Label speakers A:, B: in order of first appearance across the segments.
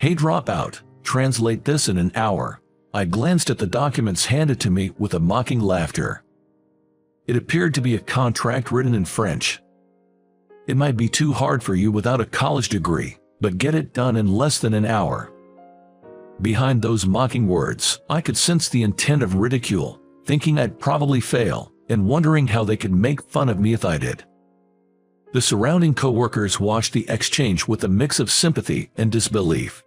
A: Hey dropout, translate this in an hour. I glanced at the documents handed to me with a mocking laughter. It appeared to be a contract written in French. It might be too hard for you without a college degree, but get it done in less than an hour. Behind those mocking words, I could sense the intent of ridicule, thinking I'd probably fail, and wondering how they could make fun of me if I did. The surrounding co-workers watched the exchange with a mix of sympathy and disbelief.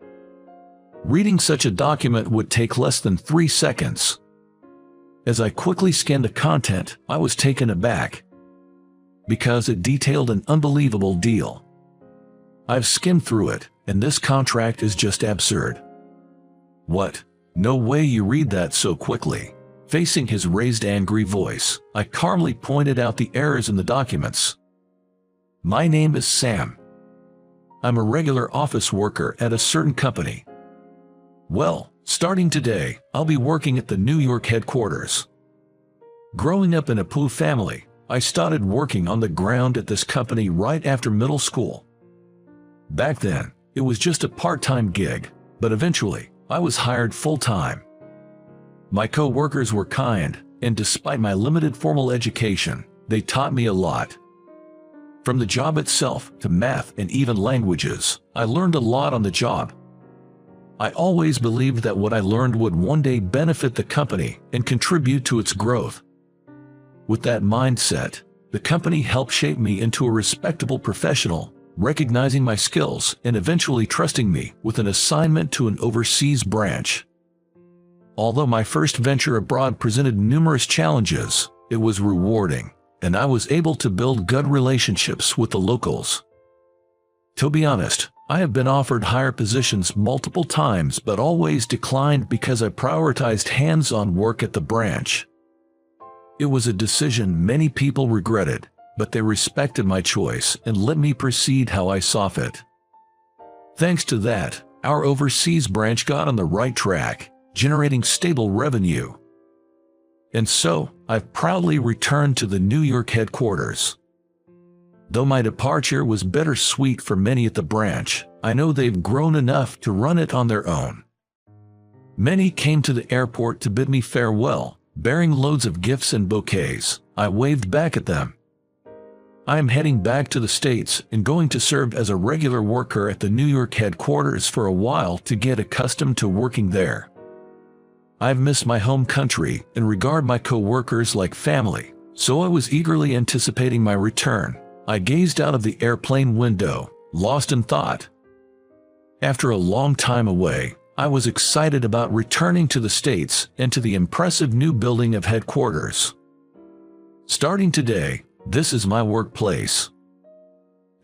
A: Reading such a document would take less than 3 seconds. As I quickly scanned the content, I was taken aback, because it detailed an unbelievable deal. I've skimmed through it, and this contract is just absurd. What? No way you read that so quickly. Facing his raised angry voice, I calmly pointed out the errors in the documents. My name is Sam. I'm a regular office worker at a certain company. Well, starting today, I'll be working at the New York headquarters. Growing up in a poor family, I started working on the ground at this company right after middle school. Back then, it was just a part-time gig, but eventually, I was hired full-time. My co-workers were kind, and despite my limited formal education, they taught me a lot. From the job itself to math and even languages, I learned a lot on the job. I always believed that what I learned would one day benefit the company and contribute to its growth. With that mindset, the company helped shape me into a respectable professional, recognizing my skills and eventually trusting me with an assignment to an overseas branch. Although my first venture abroad presented numerous challenges, it was rewarding, and I was able to build good relationships with the locals. To be honest, I have been offered higher positions multiple times but always declined because I prioritized hands-on work at the branch. It was a decision many people regretted, but they respected my choice and let me proceed how I saw fit. Thanks to that, our overseas branch got on the right track, generating stable revenue. And so, I've proudly returned to the New York headquarters. Though my departure was bittersweet for many at the branch, I know they've grown enough to run it on their own. Many came to the airport to bid me farewell, bearing loads of gifts and bouquets. I waved back at them. I am heading back to the States and going to serve as a regular worker at the New York headquarters for a while to get accustomed to working there. I've missed my home country and regard my co-workers like family, so I was eagerly anticipating my return. I gazed out of the airplane window, lost in thought. After a long time away, I was excited about returning to the States and to the impressive new building of headquarters. Starting today, this is my workplace.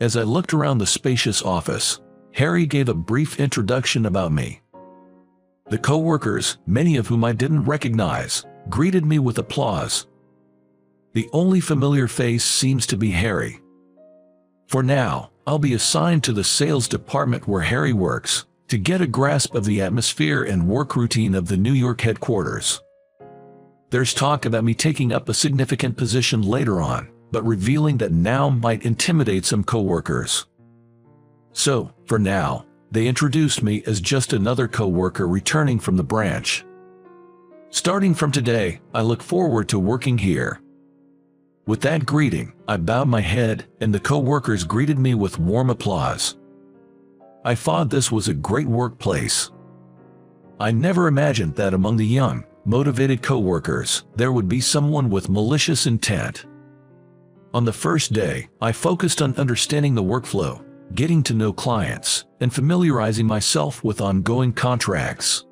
A: As I looked around the spacious office, Harry gave a brief introduction about me. The co-workers, many of whom I didn't recognize, greeted me with applause. The only familiar face seems to be Harry. For now, I'll be assigned to the sales department where Harry works, to get a grasp of the atmosphere and work routine of the New York headquarters. There's talk about me taking up a significant position later on, but revealing that now might intimidate some co-workers. So, for now, they introduced me as just another co-worker returning from the branch. Starting from today, I look forward to working here. With that greeting, I bowed my head, and the co-workers greeted me with warm applause. I thought this was a great workplace. I never imagined that among the young, motivated co-workers, there would be someone with malicious intent. On the first day, I focused on understanding the workflow, getting to know clients, and familiarizing myself with ongoing contracts.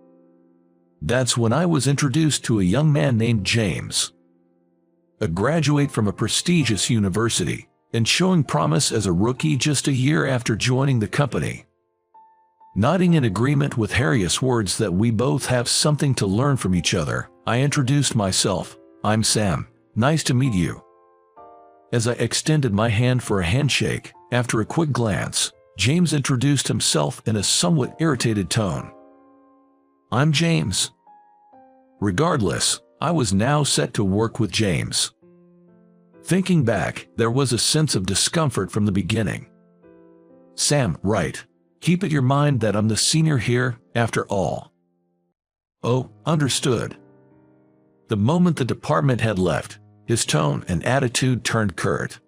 A: That's when I was introduced to a young man named James, a graduate from a prestigious university, and showing promise as a rookie just a year after joining the company. Nodding in agreement with Harry's words that we both have something to learn from each other, I introduced myself. I'm Sam. Nice to meet you. As I extended my hand for a handshake, after a quick glance, James introduced himself in a somewhat irritated tone. I'm James. Regardless, I was now set to work with James. Thinking back, there was a sense of discomfort from the beginning. Sam, right. Keep it in your mind that I'm the senior here, after all." "Oh, understood." The moment the department had left, his tone and attitude turned curt.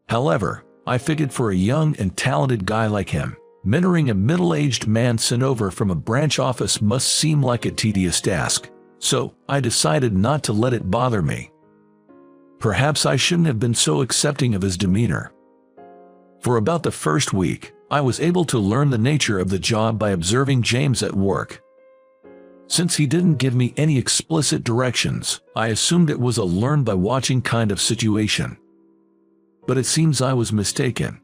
A: However, I figured for a young and talented guy like him, mentoring a middle-aged man sent over from a branch office must seem like a tedious task, so I decided not to let it bother me. Perhaps I shouldn't have been so accepting of his demeanor. For about the first week, I was able to learn the nature of the job by observing James at work. Since he didn't give me any explicit directions, I assumed it was a learn-by-watching kind of situation. But it seems I was mistaken.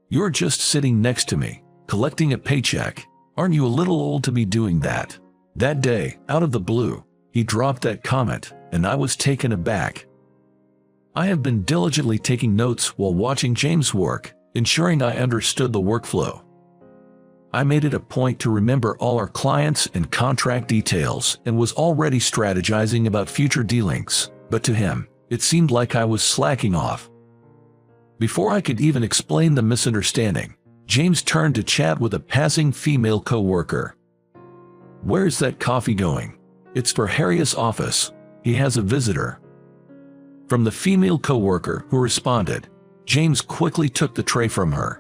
A: "You're just sitting next to me, collecting a paycheck. Aren't you a little old to be doing that?" That day, out of the blue, he dropped that comment, and I was taken aback. I have been diligently taking notes while watching James work, ensuring I understood the workflow. I made it a point to remember all our clients and contract details and was already strategizing about future dealings, but to him, it seemed like I was slacking off. Before I could even explain the misunderstanding, James turned to chat with a passing female co-worker. "Where's that coffee going?" "It's for Harriet's office. He has a visitor." From the female co-worker who responded, James quickly took the tray from her.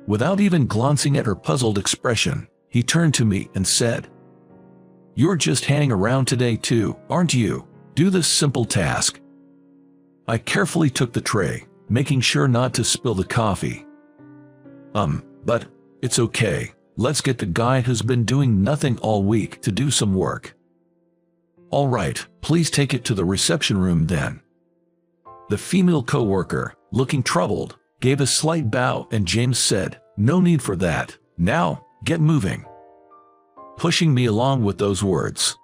A: Without even glancing at her puzzled expression, he turned to me and said, "You're just hanging around today too, aren't you? Do this simple task." I carefully took the tray, making sure not to spill the coffee. But it's okay. Let's get the guy who's been doing nothing all week to do some work." "All right, please take it to the reception room then." The female co-worker, looking troubled, gave a slight bow and James said, "No need for that. Now, get moving." Pushing me along with those words.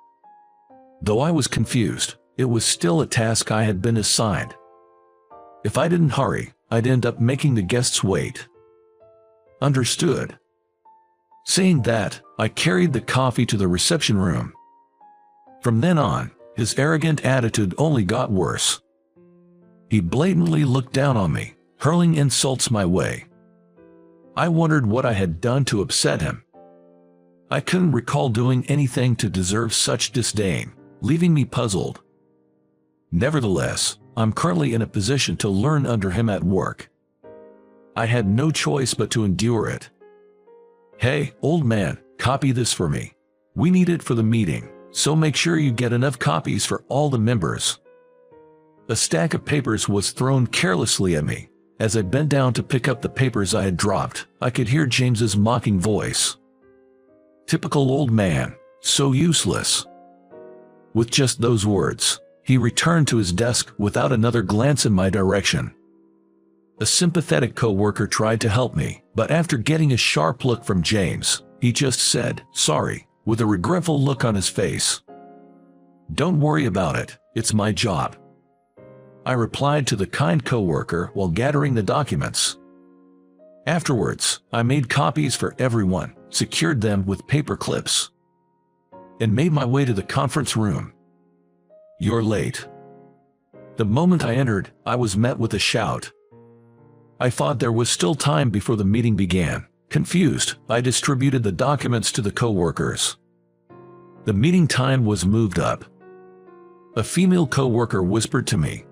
A: Though I was confused, it was still a task I had been assigned. If I didn't hurry, I'd end up making the guests wait. Understood. Saying that, I carried the coffee to the reception room. From then on, his arrogant attitude only got worse. He blatantly looked down on me, hurling insults my way. I wondered what I had done to upset him. I couldn't recall doing anything to deserve such disdain, leaving me puzzled. Nevertheless, I'm currently in a position to learn under him at work. I had no choice but to endure it. "Hey, old man, copy this for me. We need it for the meeting, so make sure you get enough copies for all the members." A stack of papers was thrown carelessly at me. As I bent down to pick up the papers I had dropped, I could hear James's mocking voice. Typical old man, so useless. With just those words, he returned to his desk without another glance in my direction. A sympathetic co-worker tried to help me, but after getting a sharp look from James, he just said, "Sorry," with a regretful look on his face. "Don't worry about it, it's my job," I replied to the kind co-worker while gathering the documents. Afterwards, I made copies for everyone, secured them with paper clips, and made my way to the conference room. "You're late." The moment I entered, I was met with a shout. I thought there was still time before the meeting began. Confused, I distributed the documents to the co-workers. The meeting time was moved up. A female co-worker whispered to me.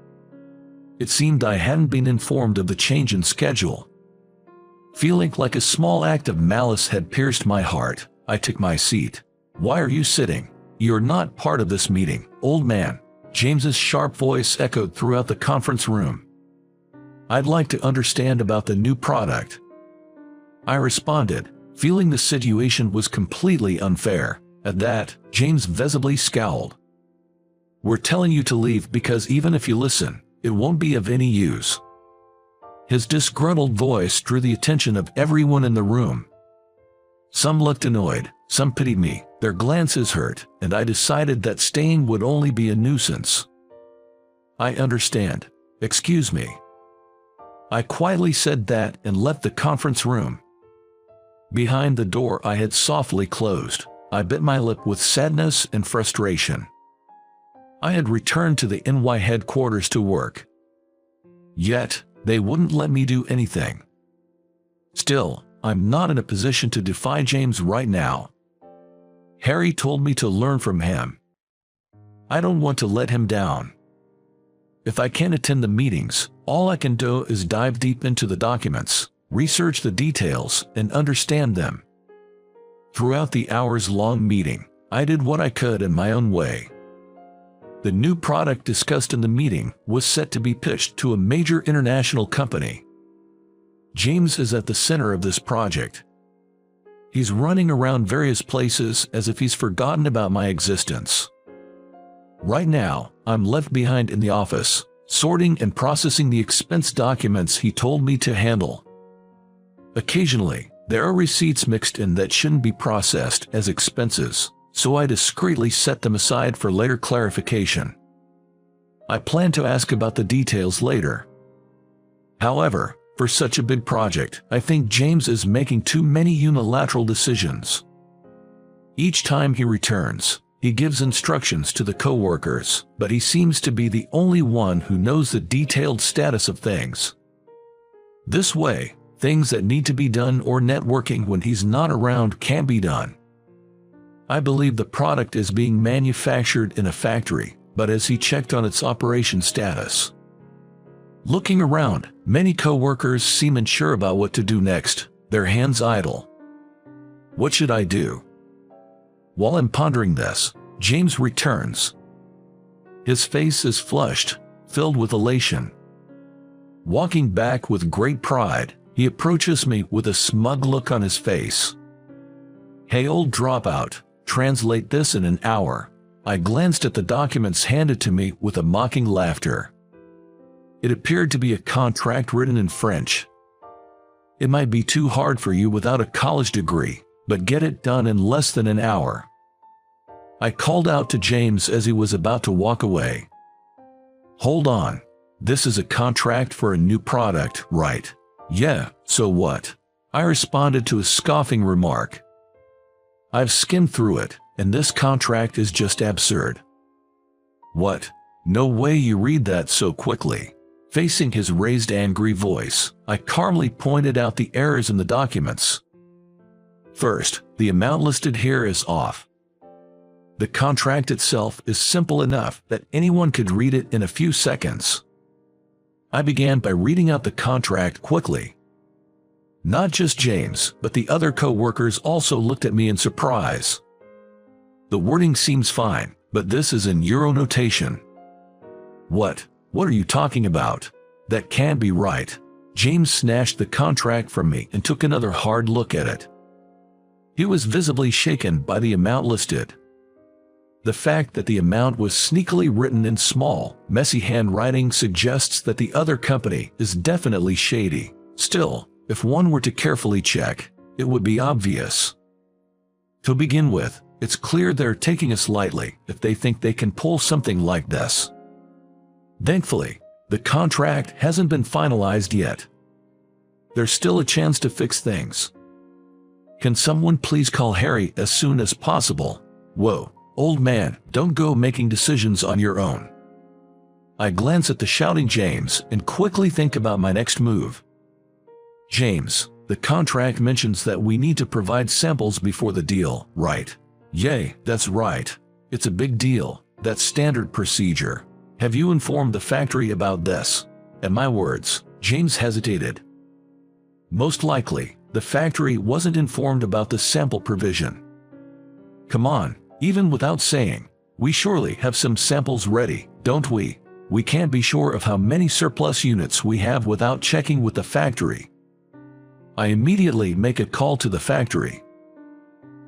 A: It seemed I hadn't been informed of the change in schedule. Feeling like a small act of malice had pierced my heart, I took my seat. "Why are you sitting? You're not part of this meeting, old man," James's sharp voice echoed throughout the conference room. "I'd like to understand about the new product." I responded, feeling the situation was completely unfair. At that, James visibly scowled. "We're telling you to leave because even if you listen, it won't be of any use." His disgruntled voice drew the attention of everyone in the room. Some looked annoyed, some pitied me, their glances hurt, and I decided that staying would only be a nuisance. "I understand. Excuse me." I quietly said that and left the conference room. Behind the door I had softly closed, I bit my lip with sadness and frustration. I had returned to the NY headquarters to work. Yet, they wouldn't let me do anything. Still, I'm not in a position to defy James right now. Harry told me to learn from him. I don't want to let him down. If I can't attend the meetings, all I can do is dive deep into the documents, research the details, and understand them. Throughout the hours-long meeting, I did what I could in my own way. The new product discussed in the meeting was set to be pitched to a major international company. James is at the center of this project. He's running around various places as if he's forgotten about my existence. Right now, I'm left behind in the office, sorting and processing the expense documents he told me to handle. Occasionally, there are receipts mixed in that shouldn't be processed as expenses, so I discreetly set them aside for later clarification. I plan to ask about the details later. However, for such a big project, I think James is making too many unilateral decisions. Each time he returns, he gives instructions to the co-workers, but he seems to be the only one who knows the detailed status of things. This way, things that need to be done or networking when he's not around can be done. I believe the product is being manufactured in a factory, but has he checked on its operation status? Looking around, many co-workers seem unsure about what to do next, their hands idle. What should I do? While I'm pondering this, James returns. His face is flushed, filled with elation. Walking back with great pride, he approaches me with a smug look on his face. "Hey, old dropout, translate this in an hour." I glanced at the documents handed to me with a mocking laughter. It appeared to be a contract written in French. "It might be too hard for you without a college degree, but get it done in less than an hour." I called out to James as he was about to walk away. "Hold on. This is a contract for a new product, right?" "Yeah, so what?" I responded to his scoffing remark. "I've skimmed through it, and this contract is just absurd." "What? No way you read that so quickly." Facing his raised angry voice, I calmly pointed out the errors in the documents. First, the amount listed here is off. The contract itself is simple enough that anyone could read it in a few seconds. I began by reading out the contract quickly. Not just James, but the other co-workers also looked at me in surprise. The wording seems fine, but this is in Euro notation. What are you talking about? That can't be right." James snatched the contract from me and took another hard look at it. He was visibly shaken by the amount listed. The fact that the amount was sneakily written in small, messy handwriting suggests that the other company is definitely shady. Still, if one were to carefully check, it would be obvious. To begin with, it's clear they're taking us lightly if they think they can pull something like this. Thankfully, the contract hasn't been finalized yet. There's still a chance to fix things. Can someone please call Harry as soon as possible? Whoa, old man, don't go making decisions on your own. I glance at the shouting James and quickly think about my next move. James, the contract mentions that we need to provide samples before the deal, right? Yay, that's right. It's a big deal. That's standard procedure. Have you informed the factory about this? At my words, James hesitated. Most likely, the factory wasn't informed about the sample provision. Come on, even without saying, we surely have some samples ready, don't we? We can't be sure of how many surplus units we have without checking with the factory. I immediately make a call to the factory.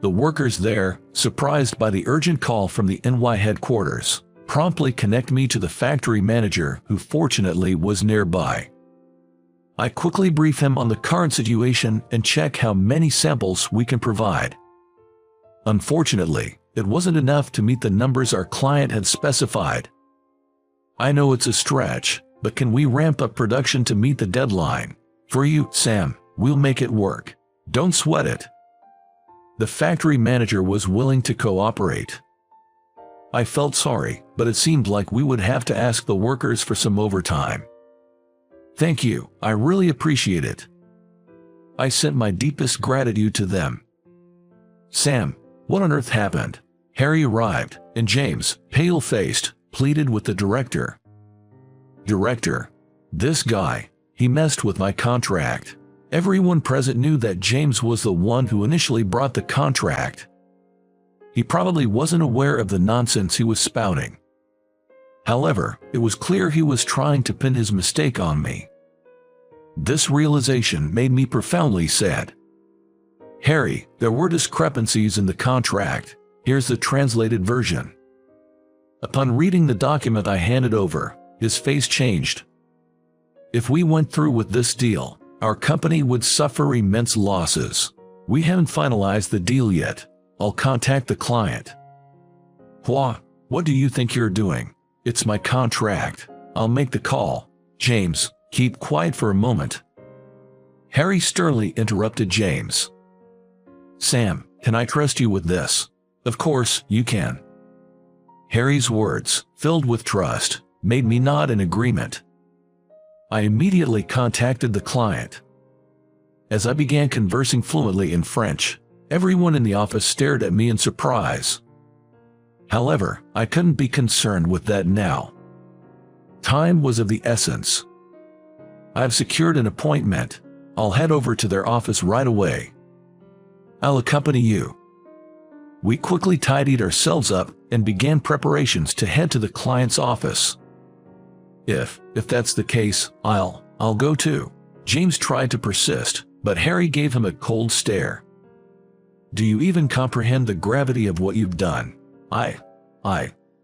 A: The workers there, surprised by the urgent call from the NY headquarters, promptly connect me to the factory manager, who fortunately was nearby. I quickly brief him on the current situation and check how many samples we can provide. Unfortunately, it wasn't enough to meet the numbers our client had specified. I know it's a stretch, but can we ramp up production to meet the deadline? For you, Sam, we'll make it work. Don't sweat it. The factory manager was willing to cooperate. I felt sorry, but it seemed like we would have to ask the workers for some overtime. Thank you, I really appreciate it. I sent my deepest gratitude to them. "Sam, what on earth happened?" Harry arrived, and James, pale-faced, pleaded with the director. "Director, this guy, he messed with my contract." Everyone present knew that James was the one who initially brought the contract. He probably wasn't aware of the nonsense he was spouting. However, it was clear he was trying to pin his mistake on me. This realization made me profoundly sad. "Harry, there were discrepancies in the contract. Here's the translated version." Upon reading the document I handed over, his face changed. "If we went through with this deal, our company would suffer immense losses. We haven't finalized the deal yet. I'll contact the client." What do you think you're doing? It's my contract. I'll make the call." "James, keep quiet for a moment." Harry sternly interrupted James. "Sam, can I trust you with this?" "Of course, you can." Harry's words, filled with trust, made me nod in agreement. I immediately contacted the client. As I began conversing fluently in French, everyone in the office stared at me in surprise. However, I couldn't be concerned with that now. Time was of the essence. "I've secured an appointment. I'll head over to their office right away." "I'll accompany you." We quickly tidied ourselves up and began preparations to head to the client's office. If that's the case, I'll go too." James tried to persist, but Harry gave him a cold stare. "Do you even comprehend the gravity of what you've done?"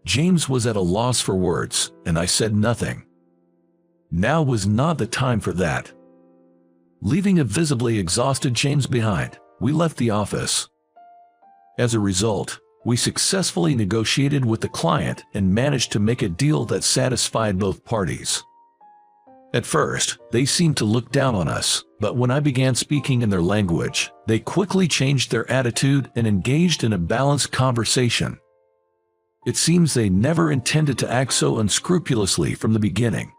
A: James was at a loss for words, and I said nothing. Now was not the time for that. Leaving a visibly exhausted James behind, we left the office. As a result, we successfully negotiated with the client and managed to make a deal that satisfied both parties. At first, they seemed to look down on us, but when I began speaking in their language, they quickly changed their attitude and engaged in a balanced conversation. It seems they never intended to act so unscrupulously from the beginning.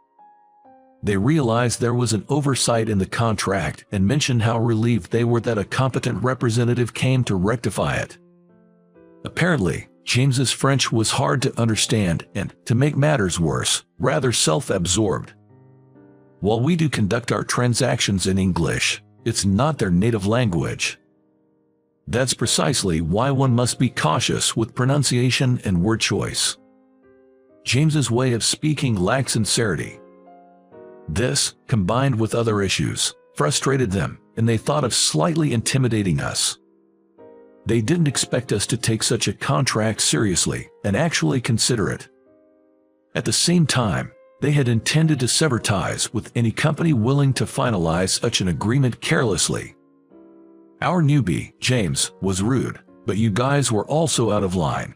A: They realized there was an oversight in the contract and mentioned how relieved they were that a competent representative came to rectify it. Apparently, James's French was hard to understand and, to make matters worse, rather self-absorbed. While we do conduct our transactions in English, it's not their native language. That's precisely why one must be cautious with pronunciation and word choice. James's way of speaking lacked sincerity. This, combined with other issues, frustrated them, and they thought of slightly intimidating us. They didn't expect us to take such a contract seriously and actually consider it. At the same time, they had intended to sever ties with any company willing to finalize such an agreement carelessly. Our newbie, James, was rude, but you guys were also out of line.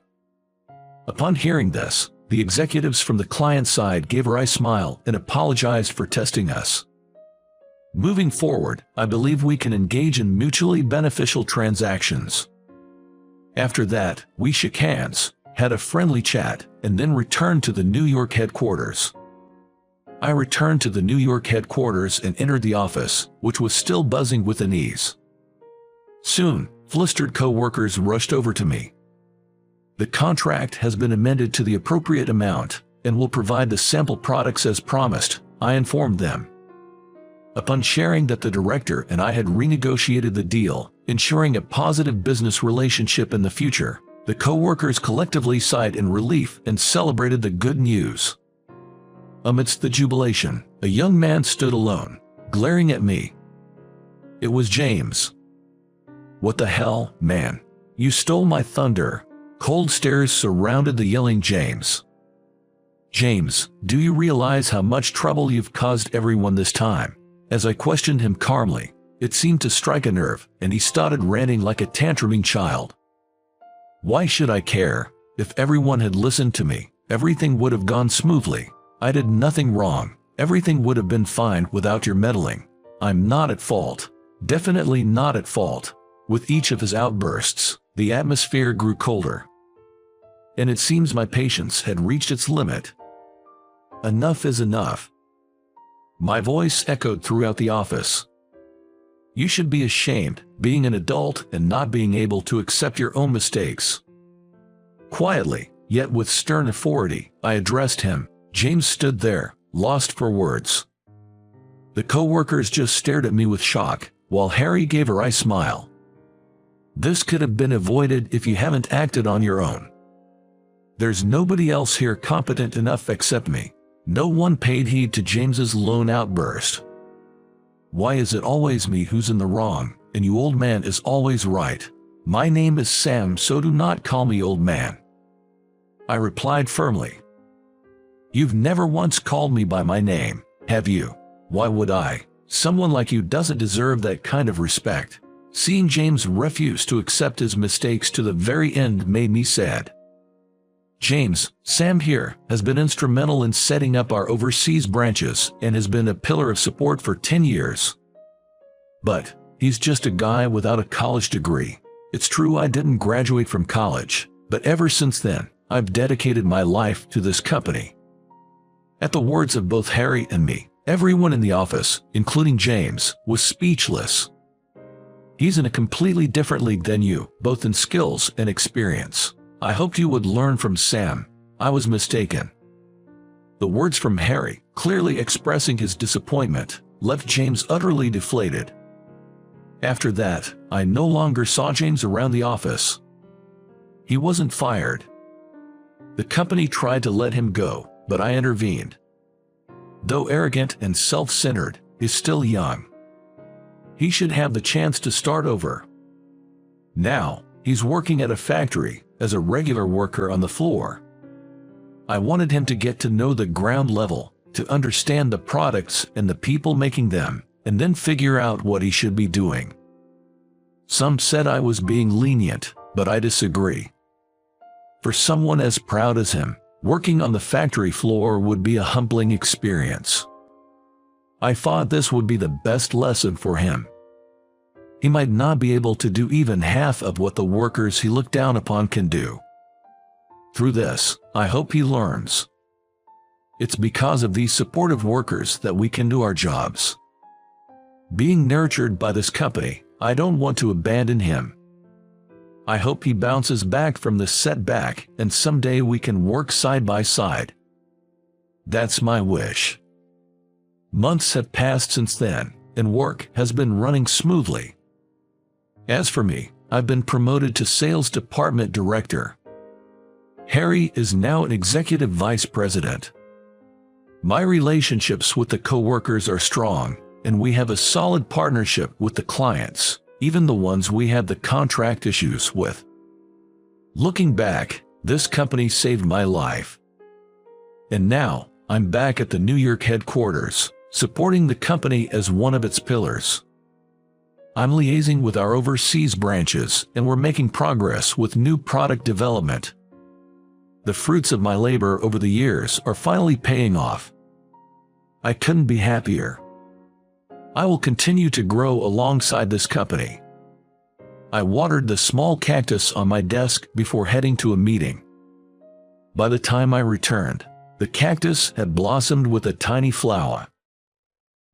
A: Upon hearing this, the executives from the client side gave a wry smile and apologized for testing us. Moving forward, I believe we can engage in mutually beneficial transactions. After that, we shook hands, had a friendly chat, and then returned to the New York headquarters. I returned to the New York headquarters and entered the office, which was still buzzing with unease. Soon, flustered co-workers rushed over to me. "The contract has been amended to the appropriate amount and will provide the sample products as promised," I informed them. Upon sharing that the director and I had renegotiated the deal, ensuring a positive business relationship in the future, the co-workers collectively sighed in relief and celebrated the good news. Amidst the jubilation, a young man stood alone, glaring at me. It was James. "What the hell, man? You stole my thunder." Cold stares surrounded the yelling James. "James, do you realize how much trouble you've caused everyone this time?" As I questioned him calmly, it seemed to strike a nerve, and he started ranting like a tantruming child. "Why should I care? If everyone had listened to me, everything would have gone smoothly. I did nothing wrong. Everything would have been fine without your meddling. I'm not at fault. Definitely not at fault." With each of his outbursts, the atmosphere grew colder. And it seems my patience had reached its limit. Enough is enough. My voice echoed throughout the office. You should be ashamed, being an adult and not being able to accept your own mistakes." Quietly, yet with stern authority, I addressed him. James stood there, lost for words. The co-workers just stared at me with shock, while Harry gave a wry smile. "This could have been avoided if you haven't acted on your own. There's nobody else here competent enough except me." No one paid heed to James's lone outburst. "Why is it always me who's in the wrong, and you old man is always right? My name is Sam, so do not call me old man," I replied firmly. "You've never once called me by my name, have you? Why would I? Someone like you doesn't deserve that kind of respect." Seeing James refuse to accept his mistakes to the very end made me sad. James, Sam here, has been instrumental in setting up our overseas branches and has been a pillar of support for 10 years. But he's just a guy without a college degree. It's true I didn't graduate from college, but ever since then, I've dedicated my life to this company. At the words of both Harry and me, everyone in the office, including James, was speechless. "He's in a completely different league than you, both in skills and experience. I hoped you would learn from Sam. I was mistaken." The words from Harry, clearly expressing his disappointment, left James utterly deflated. After that, I no longer saw James around the office. He wasn't fired. The company tried to let him go, but I intervened. Though arrogant and self-centered, he's still young. He should have the chance to start over. Now, he's working at a factory as a regular worker on the floor. I wanted him to get to know the ground level, to understand the products and the people making them, and then figure out what he should be doing. Some said I was being lenient, but I disagree. For someone as proud as him, working on the factory floor would be a humbling experience. I thought this would be the best lesson for him. He might not be able to do even half of what the workers he looked down upon can do. Through this, I hope he learns. It's because of these supportive workers that we can do our jobs. Being nurtured by this company, I don't want to abandon him. I hope he bounces back from this setback and someday we can work side by side. That's my wish. Months have passed since then, and work has been running smoothly. As for me, I've been promoted to Sales Department Director. Harry is now an Executive Vice President. My relationships with the co-workers are strong, and we have a solid partnership with the clients, even the ones we had the contract issues with. Looking back, this company saved my life. And now, I'm back at the New York headquarters, supporting the company as one of its pillars. I'm liaising with our overseas branches, and we're making progress with new product development. The fruits of my labor over the years are finally paying off. I couldn't be happier. I will continue to grow alongside this company. I watered the small cactus on my desk before heading to a meeting. By the time I returned, the cactus had blossomed with a tiny flower.